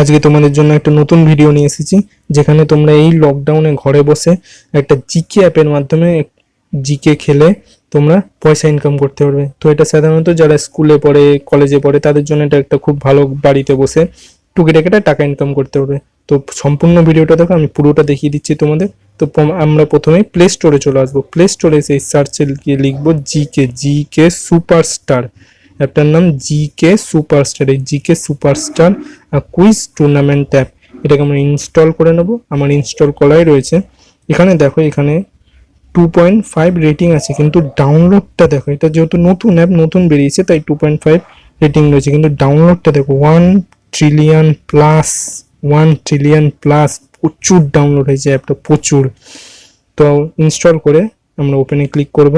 আজকে তোমাদের জন্য একটা নতুন ভিডিও নিয়ে এসেছি, যেখানে তোমরা এই লকডাউনে ঘরে বসে একটা জিকে অ্যাপের মাধ্যমে জিকে খেলে তোমরা পয়সা ইনকাম করতে পারবে। তো এটা সাধারণত যারা স্কুলে পড়ে, কলেজে পড়ে, তাদের জন্য এটা একটা খুব ভালো, বাড়িতে বসে টুকিটাকি টাকা ইনকাম করতে পারবে। তো সম্পূর্ণ ভিডিওটা দেখো, আমি পুরোটা দেখিয়ে দিচ্ছি তোমাদের। তো আমরা প্রথমেই প্লে স্টোরে চলে আসবো। প্লে স্টোরে এসে সার্চে গিয়ে লিখবো জিকে, জিকে সুপারস্টার। অ্যাপটার নাম জিকে সুপারস্টার। এই GK superstar quiz tournament app, এটাকে আমরা ইনস্টল করে নেব। আমার ইনস্টল করাই রয়েছে। এখানে দেখো, এখানে 2.5 রেটিং আছে, কিন্তু ডাউনলোডটা দেখো, এটা যেহেতু নতুন অ্যাপ, নতুন বেরিয়েছে, তাই 2.5 রেটিং রয়েছে, কিন্তু ডাউনলোডটা দেখো 1 ট্রিলিয়ন প্লাস প্রচুর ডাউনলোড হয়েছে অ্যাপটা, প্রচুর। তো ইনস্টল করে আমরা ওপেনে ক্লিক করব।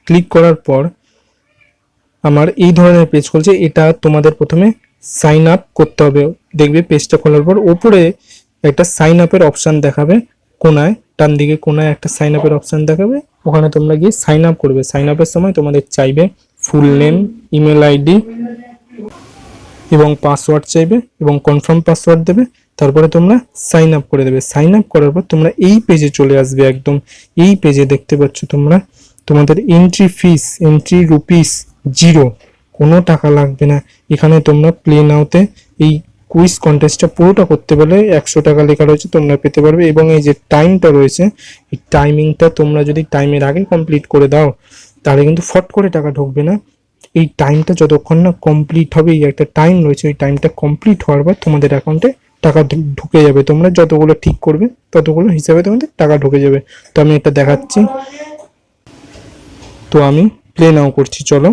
ক্লিক করার পর আমার এই ধরনের পেজ খুলছে। এটা তোমাদের প্রথমে সাইন আপ করতে হবে। দেখবে পেজটা খোলার পর ওপরে একটা সাইন আপের অপশান দেখাবে, কোনায় ডান দিকে কোনায় একটা সাইন আপের অপশান দেখাবে। ওখানে তোমরা গিয়ে সাইন আপ করবে। সাইন আপের সময় তোমাদের চাইবে ফুল নেম, ইমেল আইডি এবং পাসওয়ার্ড চাইবে, এবং কনফার্ম পাসওয়ার্ড দেবে। তারপরে তোমরা সাইন আপ করে দেবে। সাইন আপ করার পর তোমরা এই পেজে চলে আসবে। একদম এই পেজে দেখতে পাচ্ছ তোমরা, তোমাদের এন্ট্রি রুপিস 0, কোনো টাকা লাগবে না। এখানে তোমরা প্লে নাওতে এই কুইজ কন্টেস্টটা পুরোটা করতে পারলে 100 টাকা লেখা রয়েছে, তোমরা পেতে পারবে। এবং এই যে টাইমটা রয়েছে, এই টাইমিংটা তোমরা যদি টাইমের আগে কমপ্লিট করে দাও, তাহলে কিন্তু ফট করে টাকা ঢুকবে না। এই টাইমটা যতক্ষণ না কমপ্লিট হবে, এই একটা টাইম রয়েছে, ওই টাইমটা কমপ্লিট হওয়ার পর তোমাদের অ্যাকাউন্টে টাকা ঢুকে যাবে। তোমরা যতগুলো ঠিক করবে ততগুলো হিসাবে তোমাদের টাকা ঢুকে যাবে। তো আমি এটা দেখাচ্ছি। তো আমি প্লে নাও করছি, চলো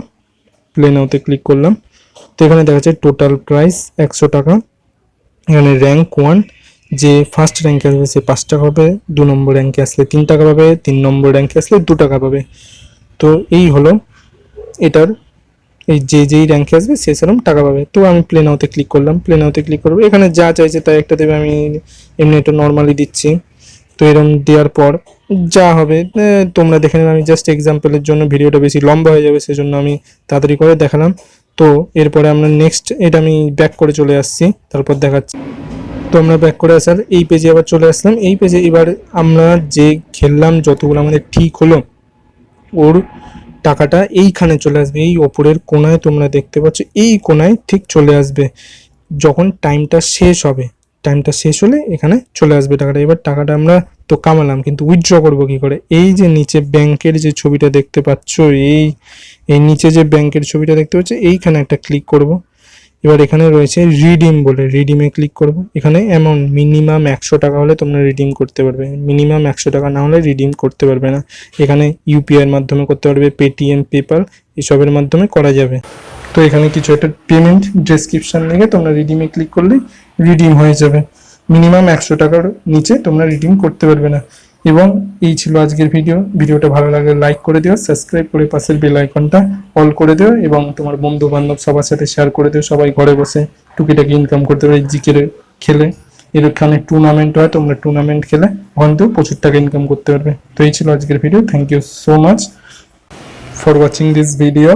প্লে নাওতে ক্লিক করলাম। তো এখানে দেখা যাচ্ছে টোটাল প্রাইস 100 টাকা। এখানে র্যাঙ্ক 1, যে ফার্স্ট র্যাঙ্কে আসবে সে 5 টাকা পাবে, 2 নম্বর র্যাঙ্কে আসলে 3 টাকা পাবে, 3 নম্বর র্যাঙ্কে আসলে 2 টাকা পাবে। তো এই হলো এটার, এই যেই র্যাঙ্কে আসবে সে সেরকম টাকা পাবে। তো আমি প্লে নাওতে ক্লিক করলাম। প্লে নাওতে ক্লিক করবো, এখানে যা চাইছে তাই একটা দেবে। আমি এমনি একটা নর্মালি দিচ্ছি। তো এরকম দেওয়ার পর যা হবে তোমরা দেখে নেবে। আমি জাস্ট এক্সাম্পলের জন্য, ভিডিওটা বেশি লম্বা হয়ে যাবে সেজন্য আমি তাড়াতাড়ি করে দেখালাম। তো এরপরে আমরা নেক্সট, এটা আমি ব্যাক করে চলে আসছি, তারপর দেখাচ্ছি। তো আমরা ব্যাক করে আসার এই পেজে আবার চলে আসলাম। এই পেজে এবার আমরা যে খেললাম, যতগুলো আমাদের ঠিক হলো, ওর টাকাটা এইখানে চলে আসবে। এই ওপরের কোনায় তোমরা দেখতে পাচ্ছ, এই কোনায় ঠিক চলে আসবে। যখন টাইমটা শেষ হবে, টাইমটা শেষ হলে এখানে চলে আসবে টাকাটা। এবার টাকাটা আমরা তো কামালাম, কিন্তু উইথড্র করবো কি করে? এই যে নিচে ব্যাংকের যে ছবিটা দেখতে পাচ্ছ, এই নিচে যে ব্যাংকের ছবিটা দেখতে পাচ্ছ, এইখানে একটা ক্লিক করব। এবার এখানে রয়েছে রিডিম বলে, রিডিমে ক্লিক করব। এখানে অ্যামাউন্ট মিনিমাম 100 টাকা হলে তোমরা রিডিম করতে পারবে, মিনিমাম 100 টাকা না হলে রিডিম করতে পারবে না। এখানে ইউপিআইয়ের মাধ্যমে করতে পারবে, পেটিএম, পেপাল এসবের মাধ্যমে করা যাবে। তো এখানে কিছু একটা পেমেন্ট ডেসক্রিপশন লিখে তোমরা রিডিমে ক্লিক করলেই রিডিম হয়ে যাবে। মিনিমাম 100 টাকার নিচে তোমরা রিডিম করতে পারবে না। এবং এই ছিল আজকের ভিডিওটা ভালো লাগলে লাইক করে দিও, সাবস্ক্রাইব করে পাশের বেল আইকনটা অল করে দিও, এবং তোমার বন্ধু বান্ধব সবার সাথে শেয়ার করে দিও। সবাই ঘরে বসে টুকিটাকি ইনকাম করতে পারে জিকের খেলে। এখানে টুর্নামেন্ট হয়, তোমরা টুর্নামেন্ট খেলে ওখান থেকেও প্রচুর টাকা ইনকাম করতে পারবে। তো এই ছিল আজকের video. Thank you so much for watching this video.